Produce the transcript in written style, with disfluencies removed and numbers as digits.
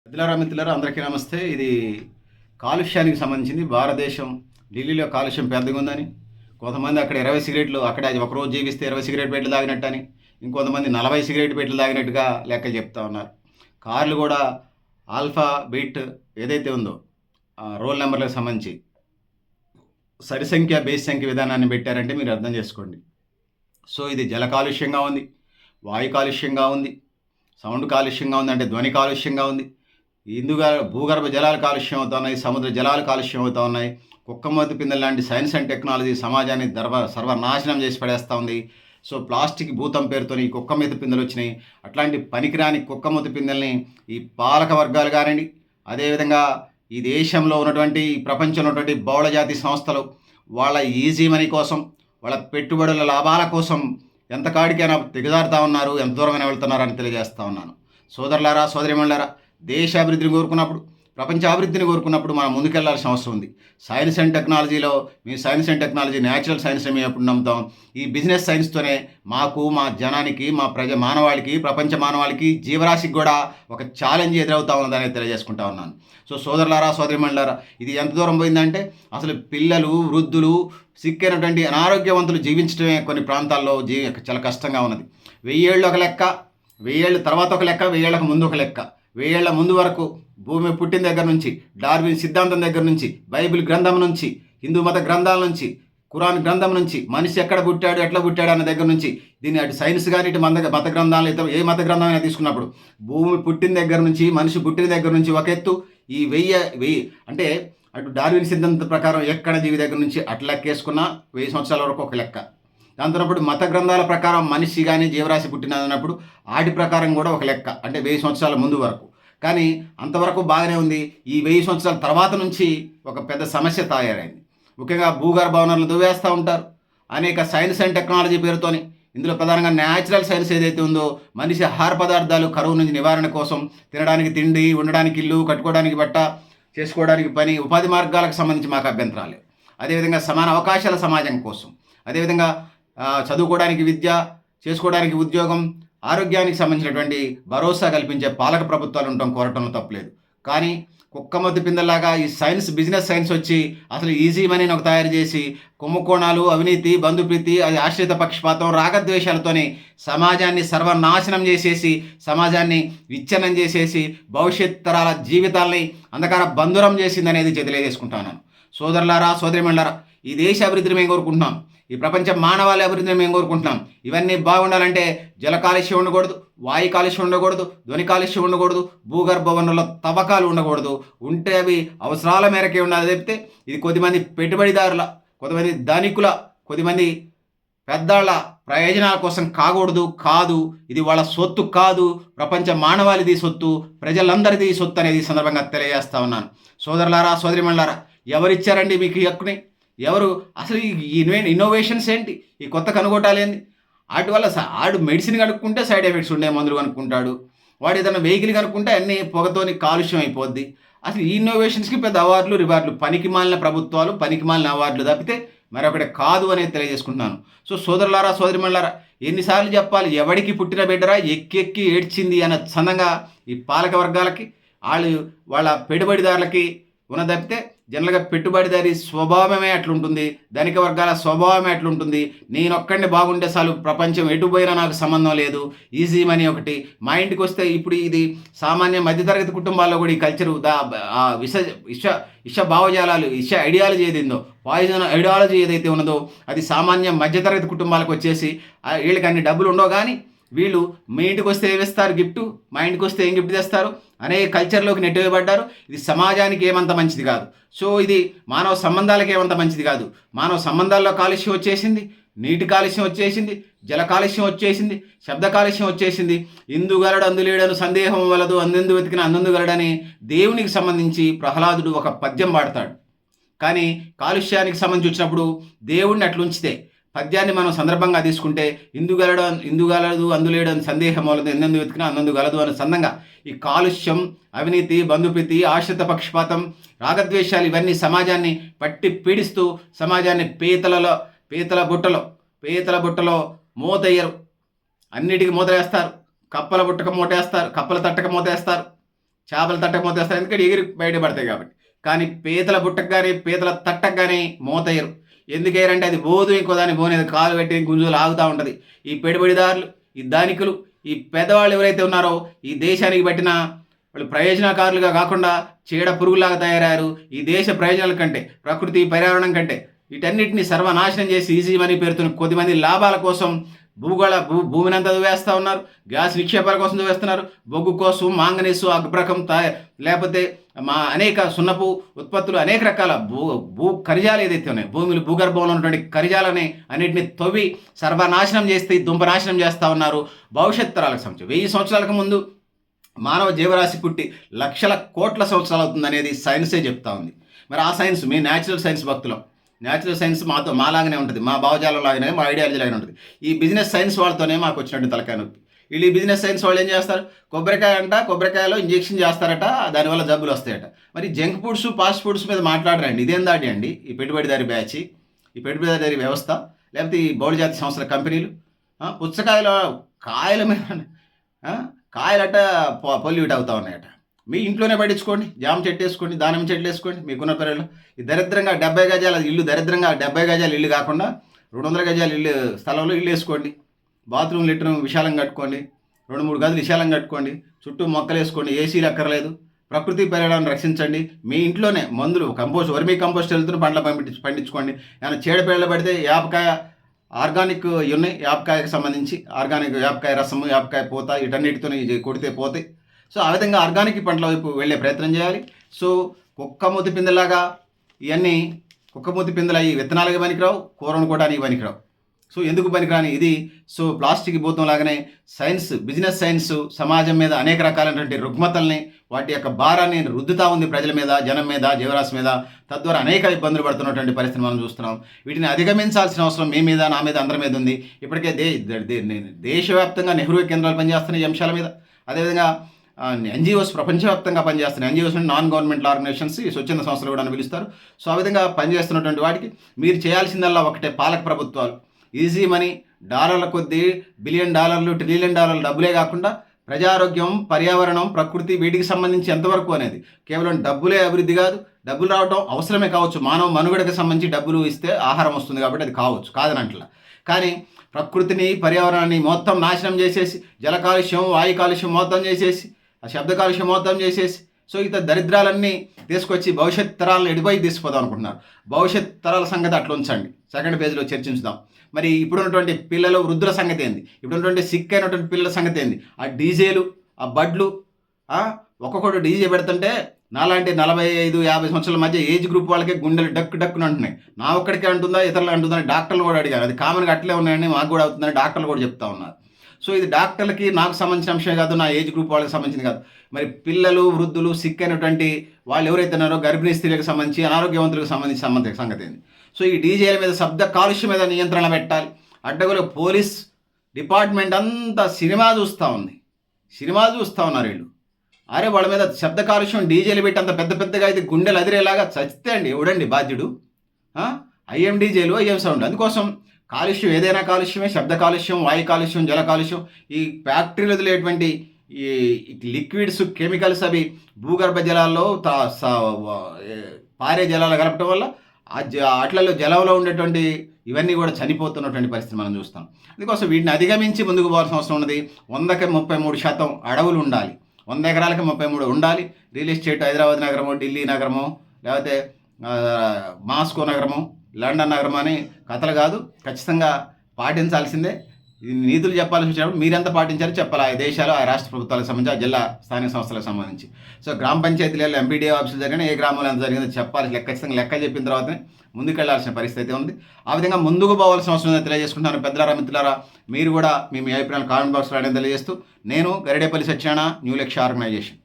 మిత్రులారా అందరికీ నమస్తే. ఇది కాలుష్యానికి సంబంధించింది. భారతదేశం ఢిల్లీలో కాలుష్యం పెద్దగా ఉందని, కొంతమంది అక్కడ 20 సిగరెట్లు అక్కడ ఒకరోజు జీవిస్తే 20 సిగరెట్ పెట్లు తాగినట్టని, ఇంకొంతమంది 40 సిగరెట్ పెట్లు తాగినట్టుగా లెక్కలు చెప్తా ఉన్నారు. కార్లు కూడా ఆల్ఫా బీట్ ఏదైతే ఉందో రోల్ నెంబర్లకు సంబంధించి సరిసంఖ్య బేస్ సంఖ్య విధానాన్ని పెట్టారంటే మీరు అర్థం చేసుకోండి. సో ఇది జల కాలుష్యంగా ఉంది, వాయు కాలుష్యంగా ఉంది, సౌండ్ కాలుష్యంగా ఉంది, అంటే ధ్వని కాలుష్యంగా ఉంది. ఇందుగా భూగర్భ జలాలు కాలుష్యం అవుతా ఉన్నాయి, సముద్ర జలాలు కాలుష్యం అవుతా ఉన్నాయి. కుక్కమోతి పిందెల లాంటి సైన్స్ అండ్ టెక్నాలజీ సమాజాన్ని సర్వనాశనం చేసి పడేస్తూ ఉంది. సో ప్లాస్టిక్ భూతం పేరుతో ఈ కుక్కమూతి పిందెలు వచ్చినాయి. అట్లాంటి పనికిరాని కుక్కమూతి పిందెల్ని ఈ పాలక వర్గాలు కానివ్వండి, అదేవిధంగా ఈ దేశంలో ఉన్నటువంటి ఈ ప్రపంచంలో ఉన్నటువంటి బహుళ జాతి సంస్థలు వాళ్ళ ఈజీ మనీ కోసం, వాళ్ళ పెట్టుబడుల లాభాల కోసం ఎంత కాడికైనా దిగజారుతా ఉన్నారు, ఎంత దూరమైనా వెళ్తున్నారని తెలియజేస్తూ ఉన్నాను. సోదరులారా, సోదరిమణులారా, దేశ అభివృద్ధిని కోరుకున్నప్పుడు, ప్రపంచ అభివృద్ధిని కోరుకున్నప్పుడు మనం ముందుకెళ్లాల్సిన అవసరం ఉంది. సైన్స్ అండ్ టెక్నాలజీలో science and technology natural science మేము ఎప్పుడు నమ్ముతాం. ఈ బిజినెస్ సైన్స్తోనే మాకు, మా జనానికి, మా మానవాళికి, ప్రపంచ మానవాళికి, జీవరాశికి కూడా ఒక ఛాలెంజ్ ఎదురవుతా ఉన్నదని తెలియజేసుకుంటా ఉన్నాను. సో సోదరులారా, సోదరిమణులారా, ఇది ఎంత దూరం పోయిందంటే అసలు పిల్లలు, వృద్ధులు, సిక్కైనటువంటి అనారోగ్యవంతులు జీవించడమే కొన్ని ప్రాంతాల్లో చాలా కష్టంగా ఉన్నది. 1000 ఏళ్ళు ఒక లెక్క, 1000 ఏళ్ళ తర్వాత ఒక లెక్క, 1000 ఏళ్ళకు ముందు ఒక లెక్క. 1000 ఏళ్ల ముందు వరకు భూమి పుట్టిన దగ్గర నుంచి, డార్విన్ సిద్ధాంతం దగ్గర నుంచి, బైబిల్ గ్రంథం నుంచి, హిందూ మత గ్రంథాల నుంచి, ఖురాన్ గ్రంథం నుంచి, మనిషి ఎక్కడ పుట్టాడు, ఎట్లా పుట్టాడు అన్న దగ్గర నుంచి, దీన్ని అటు సైన్స్ కానీ ఇటు మత గ్రంథాలు, ఏ మత గ్రంథం అయినా తీసుకున్నప్పుడు భూమి పుట్టిన దగ్గర నుంచి, మనిషి పుట్టిన దగ్గర నుంచి ఒక ఎత్తు. ఈ 1000 అంటే అటు డార్విన్ సిద్ధాంతం ప్రకారం ఎక్కడ జీవి దగ్గర నుంచి అట్లా లెక్కేసుకున్నా 1000 సంవత్సరాల వరకు ఒక లెక్క. దాంతోనప్పుడు మత గ్రంథాల ప్రకారం మనిషి కానీ జీవరాశి పుట్టినప్పుడు ఆటి ప్రకారం కూడా ఒక లెక్క, అంటే 1000 సంవత్సరాల ముందు వరకు. కానీ అంతవరకు బాగానే ఉంది. ఈ 1000 సంవత్సరాల తర్వాత నుంచి ఒక పెద్ద సమస్య తయారైంది. ముఖ్యంగా భూగర్భ వనరులు దువ్వేస్తూ ఉంటారు అనేక సైన్స్ అండ్ టెక్నాలజీ పేరుతోని. ఇందులో ప్రధానంగా న్యాచురల్ సైన్స్ ఏదైతే ఉందో, మనిషి ఆహార పదార్థాలు కరువు నుంచి నివారణ కోసం, తినడానికి తిండి, ఉండడానికి ఇల్లు, కట్టుకోవడానికి బట్ట, చేసుకోవడానికి పని, ఉపాధి మార్గాలకు సంబంధించి మాకు అభ్యంతరాలు. అదేవిధంగా సమాన అవకాశాల సమాజం కోసం, అదేవిధంగా చదువుకోవడానికి విద్య, చేసుకోవడానికి ఉద్యోగం, ఆరోగ్యానికి సంబంధించినటువంటి భరోసా కల్పించే పాలక ప్రభుత్వాలు ఉండటం కోరటంలో తప్పలేదు. కానీ కుక్కమొద్దు పిందల్లాగా ఈ సైన్స్, బిజినెస్ సైన్స్ వచ్చి అసలు ఈజీ మనీని ఒక తయారు చేసి కుంభకోణాలు, అవినీతి, బంధుప్రీతి, అది ఆశ్రిత పక్షపాతం, రాగద్వేషాలతోని సమాజాన్ని సర్వనాశనం చేసేసి, సమాజాన్ని విచ్ఛిన్నం చేసేసి, భవిష్యత్ తరాల జీవితాల్ని అంధకార బంధురం చేసిందనేది తెలియజేసుకుంటాను. సోదరులారా, సోదరిమణులారా, ఈ దేశ అభివృద్ధిని మేము కోరుకుంటున్నాం. ఈ ప్రపంచ మానవాళి అభివృద్ధిని మేము కోరుకుంటున్నాం. ఇవన్నీ బాగుండాలంటే జల కాలుష్యం ఉండకూడదు, వాయు కాలుష్యం ఉండకూడదు, ధ్వని కాలుష్యం ఉండకూడదు, భూగర్భ వనరుల తవ్వకాలు ఉండకూడదు. ఉంటే అవి అవసరాల మేరకే ఉండాలి చెప్తే ఇది కొద్దిమంది పెట్టుబడిదారుల, కొంతమంది ధనికుల, కొద్దిమంది పెద్దాళ్ళ ప్రయోజనాల కోసం కాదు. ఇది వాళ్ళ సొత్తు కాదు, ప్రపంచ మానవాళిది సొత్తు, ప్రజలందరిది సొత్తు అనేది సందర్భంగా తెలియజేస్తా ఉన్నాను. సోదరులారా, సోదరిమణులారా, ఎవరిచ్చారండి మీకు ఈ హక్కుని? ఎవరు? అసలు ఈ ఇన్నోవేషన్స్ ఏంటి? ఈ కొత్త కనుగోటాలు ఏంటి? వాటి వల్ల ఆడు మెడిసిన్ కనుక్కుంటే సైడ్ ఎఫెక్ట్స్ ఉండే మందులు కనుక్కుంటాడు, వాడు ఏదైనా వెహికల్ కనుక్కుంటే అన్ని పొగతోని కాలుష్యం అయిపోద్ది. అసలు ఈ ఇన్నోవేషన్స్కి పెద్ద అవార్డులు, రివార్డులు, పనికిమాలిన ప్రభుత్వాలు, పనికిమాలిన అవార్డులు తప్పితే మరొకటి కాదు అనేది తెలియజేసుకుంటున్నాను. సో సోదరులారా, సోదరిమణులారా, ఎన్నిసార్లు చెప్పాలి? ఎవడికి పుట్టిన బిడ్డరా ఎక్కి ఏడ్చింది అన్న చందంగా ఈ పాలక వర్గాలకి, వాళ్ళ పెట్టుబడిదారులకి ఉన్న తప్పితే జనరల్గా పెట్టుబడిదారి స్వభావమే అట్లుంటుంది, ధనిక వర్గాల స్వభావమే అట్లుంటుంది. నేనొక్కడిని బాగుంటే చాలు, ప్రపంచం ఎటుపోయినా నాకు సంబంధం లేదు, ఈజీ మనీ ఒకటి. మా ఇంటికి వస్తే ఇప్పుడు ఇది సామాన్య మధ్యతరగతి కుటుంబాల్లో కూడా ఈ కల్చరు, ఇష భావజాలాలు, ఐడియాలజీ ఏదిందో, పాయిజన్ ఐడియాలజీ ఏదైతే ఉన్నదో అది సామాన్య మధ్యతరగతి కుటుంబాలకు వచ్చేసి వీళ్ళకి అన్ని డబ్బులు ఉండవు. కానీ వీళ్ళు మీ ఇంటికి వస్తే ఏమిస్తారు గిఫ్ట్, మా ఇంటికి వస్తే ఏం గిఫ్ట్ తెస్తారు అనే కల్చర్లోకి నెట్టివేయబడ్డారు. ఇది సమాజానికి ఏమంత మంచిది కాదు. సో ఇది మానవ సంబంధాలకు ఏమంత మంచిది కాదు. మానవ సంబంధాల్లో కాలుష్యం వచ్చేసింది, నీటి కాలుష్యం వచ్చేసింది, జల కాలుష్యం వచ్చేసింది, శబ్ద కాలుష్యం వచ్చేసింది. ఇందుగలడు అందులేడను సందేహం వలదు, అందెందు వెతికిన అందుగలడని దేవునికి సంబంధించి ప్రహ్లాదుడు ఒక పద్యం పాడతాడు. కానీ కాలుష్యానికి సంబంధించి వచ్చినప్పుడు దేవుడిని అట్లుంచితే పద్యాన్ని మనం సందర్భంగా తీసుకుంటే ఇందుగలదు అందులేడు అని సందేహం వలదు, ఎందెందు వెతికినా అందందు గలదు అని సందంగా ఈ కాలుష్యం, అవినీతి, బంధుప్రీతి, ఆశ్రిత పక్షపాతం, రాగద్వేషాలు ఇవన్నీ సమాజాన్ని పట్టి పీడిస్తూ సమాజాన్ని పీతల బుట్టలో మూతయ్యరు, అన్నిటికీ మూతలేస్తారు. కప్పల బుట్టక మూటేస్తారు, కప్పల తట్టక మూతేస్తారు. చేపలు తట్టక మూత వేస్తారు, ఎందుకంటే ఎగిరి బయటపడతాయి కాబట్టి. కానీ పీతల బుట్టకు కానీ పీతల తట్టకు కానీ మూతయ్యరు. ఎందుకు వేయరంటే అది బోధు, ఇంకో దాన్ని బోనేది కాలు పెట్టి గుంజులు ఆగుతూ ఉంటుంది. ఈ పెట్టుబడిదారులు, ఈ ధనికులు, ఈ పెద్దవాళ్ళు ఎవరైతే ఉన్నారో ఈ దేశానికి పట్టిన వాళ్ళు ప్రయోజనకారులుగా కాకుండా చీడ పురుగులాగా తయారయ్యారు. ఈ దేశ ప్రయోజనాల కంటే, ప్రకృతి పర్యావరణం కంటే వీటన్నిటిని సర్వనాశనం చేసి ఈజీ మనీ పేరుతున్న కొద్దిమంది లాభాల కోసం భూమిని అంతా దువేస్తూ ఉన్నారు. గ్యాస్ నిక్షేపాల కోసం దువేస్తున్నారు. బొగ్గు కోసం మాంగనీసు, అగ్రకం లేకపోతే అనేక సున్నపు ఉత్పత్తులు, అనేక రకాల భూ ఖనిజాలు ఏదైతే ఉన్నాయి, భూగర్భంలో ఉన్నటువంటి ఖనిజాలని అన్నింటినీ తవ్వి సర్వనాశనం చేస్తే దుంపనాశనం చేస్తూ ఉన్నారు. భవిష్యత్ తరాలకు సంబంధించి 1000 సంవత్సరాలకు ముందు మానవ జీవరాశి పుట్టి లక్షల కోట్ల సంవత్సరాలు అవుతుందనేది సైన్సే చెప్తా ఉంది. మరి ఆ సైన్స్, మీ న్యాచురల్ సైన్స్ భక్తులం. న్యాచురల్ సైన్స్ మాలాగానే ఉంటుంది, మా భావజాలం లాగానే, మా ఐడియాలజీ లాగానే ఉంటుంది. ఈ బిజినెస్ సైన్స్ వాళ్ళతోనే మాకు వచ్చినట్టు తలకాయ నొప్పి. వీళ్ళు ఈ బిజినెస్ సైన్స్ వాళ్ళు ఏం చేస్తారు, కొబ్బరికాయలో ఇంజెక్షన్ చేస్తారట, దానివల్ల జబ్బులు వస్తాయట. మరి జంక్ ఫుడ్స్, ఫాస్ట్ ఫుడ్స్ మీద మాట్లాడరండి. ఇదేం దాటి అండి ఈ పెట్టుబడిదారి బ్యాచ్, ఈ పెట్టుబడిదారి వ్యవస్థ, లేకపోతే ఈ బహుళజాతి సంస్థల కంపెనీలు. పుచ్చకాయల కాయల మీద కాయలట పొల్యూట్ అవుతా ఉన్నాయట. మీ ఇంట్లోనే పట్టించుకోండి, జామ చెట్టు వేసుకోండి, దానిమ్మ చెట్లు వేసుకోండి, మీకున్న పిల్లలు. ఈ దరిద్రంగా 70 గజాల ఇల్లు, 70 గజాల ఇల్లు కాకుండా 200 గజాల ఇల్లు స్థలంలో ఇల్లు వేసుకోండి. బాత్రూమ్ లెట్రూమ్ విశాలం కట్టుకోండి, 2-3 గదులు విశాలం కట్టుకోండి, చుట్టూ మొక్కలు వేసుకోండి, ఏసీలు అక్కర్లేదు. ప్రకృతి పర్యావరణాన్ని రక్షించండి. మీ ఇంట్లోనే మందులు, వర్మీ కంపోస్ట్ వెళ్తున్న పండ్ల పండించుకోండి. ఏమైనా చీడపీడలు పడితే యాపకాయ ఆర్గానిక్ ఉన్నాయి, యాపకాయకు సంబంధించి ఆర్గానిక్ యాపకాయ రసము, యాపకాయ పూత, వీటన్నిటితో కొడితే పోతాయి. సో ఆ విధంగా ఆర్గానిక్ పంటల వైపు వెళ్ళే ప్రయత్నం చేయాలి. సో కుక్కమూతి పిందెలాగా ఇవన్నీ కుక్కమూతి పిందెలు అవి విత్తనాలుగా పనికిరావు, కూర వండుకోవడానికి పనికిరావు. సో ఎందుకు పనికిరాని ఇది. సో ప్లాస్టిక్ భూతం లాగానే సైన్స్, బిజినెస్ సైన్స్ సమాజం మీద అనేక రకాలైనటువంటి రుగ్మతల్ని, వాటి యొక్క భారాన్ని రుద్దుతూ ఉంది ప్రజల మీద, జనం మీద, జీవరాశి మీద. తద్వారా అనేక ఇబ్బందులు పడుతున్నటువంటి పరిస్థితి మనం చూస్తున్నాం. వీటిని అధిగమించాల్సిన అవసరం మీ మీద, నా మీద, అందరి మీద ఉంది. ఇప్పటికే దేశవ్యాప్తంగా నెహ్రూ కేంద్రాలు పనిచేస్తున్నాయి ఈ అంశాల మీద. అదేవిధంగా ఎన్జిఓస్ ప్రపంచవ్యాప్తంగా పనిచేస్తున్నాయి. ఎన్జిఓస్ నాన్ గవర్నమెంటల్ ఆర్గనైజేషన్స్, స్వచ్ఛంద సంస్థలు కూడా పిలుస్తారు. సో ఆ విధంగా పనిచేస్తున్నటువంటి వాటికి మీరు చేయాల్సిందల్లా ఒకటే, పాలక ప్రభుత్వాలు ఈజీ మనీ, డాలర్ల కొద్దీ $1 బిలియన్, $1 ట్రిలియన్ డబ్బులే కాకుండా ప్రజారోగ్యం, పర్యావరణం, ప్రకృతి, వీటికి సంబంధించి ఎంతవరకు అనేది కేవలం డబ్బులే అభివృద్ధి కాదు. డబ్బులు రావడం అవసరమే కావచ్చు, మానవ మనుగడకు సంబంధించి డబ్బులు ఇస్తే ఆహారం వస్తుంది కాబట్టి అది కావచ్చు, కాదనట్లా. కానీ ప్రకృతిని, పర్యావరణాన్ని మొత్తం నాశనం చేసేసి, జల కాలుష్యం, వాయు కాలుష్యం మొత్తం చేసేసి, ఆ శబ్ద కాలుష్యం మొత్తం చేసేసి, సో ఇతర దరిద్రాలన్నీ తీసుకొచ్చి భవిష్యత్ తరాలను ఎడిపోయి తీసుకుపోదాం అనుకుంటున్నారు. భవిష్యత్ తరాల సంగతి అట్లా ఉంచండి, సెకండ్ పేజ్లో చర్చించుదాం. మరి ఇప్పుడున్నటువంటి పిల్లలు, వృద్ధుల సంగతి ఏంది, ఇప్పుడున్నటువంటి సిక్ అయినటువంటి పిల్లల సంగతి ఏంది, ఆ డీజేలు, ఆ బడ్లు, ఒక్కొక్కడు డీజే పెడుతుంటే నాలాంటి 45-50 సంవత్సరాల మధ్య ఏజ్ గ్రూప్ వాళ్ళకే గుండెలు డక్కును అంటున్నాయి. నా ఒక్కడికే అంటుందా, ఇతరులు అంటుందని డాక్టర్లు కూడా అడిగారు. అది కామన్గా అట్లే ఉన్నాయని, మాకు కూడా అవుతుందని డాక్టర్లు కూడా చెప్తా ఉన్నారు. సో ఇది డాక్టర్లకి నాకు సంబంధించిన అంశమే కాదు, నా ఏజ్ గ్రూప్ వాళ్ళకి సంబంధించింది కాదు. మరి పిల్లలు, వృద్ధులు, సిక్ అయినటువంటి వాళ్ళు ఎవరైతే ఉన్నారో, గర్భిణీ స్త్రీలకు సంబంధించి, అనారోగ్యవంతులకు సంబంధించిన సంగతి ఏంది. సో ఈ డీజేల మీద, శబ్ద కాలుష్యం మీద నియంత్రణ పెట్టాలి. అడ్డగోలు పోలీస్ డిపార్ట్మెంట్ అంతా సినిమా చూస్తూ ఉన్నారు వీళ్ళు. అరే వాళ్ళ మీద శబ్ద కాలుష్యం, డీజేలు పెట్టి అంత పెద్దగా అయితే గుండెలు అదిరేలాగా చచ్చితే అండి ఎవడండి బాధ్యుడు? ఐఎం డీజేలు, ఐఎం సౌండ్. అందుకోసం కాలుష్యం ఏదైనా కాలుష్యమే, శబ్ద కాలుష్యం, వాయు కాలుష్యం, జల కాలుష్యం. ఈ ఫ్యాక్టరీలు వదిలేటువంటి ఈ లిక్విడ్స్, కెమికల్స్ అవి భూగర్భ జలాల్లో పారే జలాలు కలపటం వల్ల అట్లలో జలంలో ఉండేటువంటి ఇవన్నీ కూడా చనిపోతున్నటువంటి పరిస్థితి మనం చూస్తాం. అందుకోసం వీటిని అధిగమించి ముందుకు పోవాల్సిన అవసరం ఉన్నది. 100కి 33% అడవులు ఉండాలి, 100 ఎకరాలకి 33 ఉండాలి. రియల్ ఎస్టేట్ హైదరాబాద్ నగరమో, ఢిల్లీ నగరమో, లేకపోతే మాస్కో నగరమో, లండన్ నగరం అని కథలు కాదు, ఖచ్చితంగా పాటించాల్సిందే. నీతులు చెప్పాల్సి వచ్చినప్పుడు మీరెంత పాటించారో చెప్పాలి. ఆ దేశాలు, ఆ రాష్ట్ర ప్రభుత్వాలకు సంబంధించి, ఆ జిల్లా స్థానిక సంస్థలకు సంబంధించి. సో గ్రామ పంచాయతీలలో ఎంపీడీఓ ఆఫీసులు జరిగిన ఏ గ్రామంలో ఎంత జరిగిందో చెప్పాలి. ఖచ్చితంగా లెక్క చెప్పిన తర్వాతనే ముందుకెళ్లాల్సిన పరిస్థితి ఉంది. ఆ విధంగా ముందుకు పోవాల్సిన అవసరం ఉందని తెలియజేసుకుంటున్నాను. పెద్దలారా, మిత్రులారా, మీరు కూడా మీ అభిప్రాయాలు కామెంట్ బాక్స్లో తెలియజేస్తూ, నేను గరిడేపల్లి సత్యనారాయణ, న్యూ లక్ష్య ఆర్గనైజేషన్.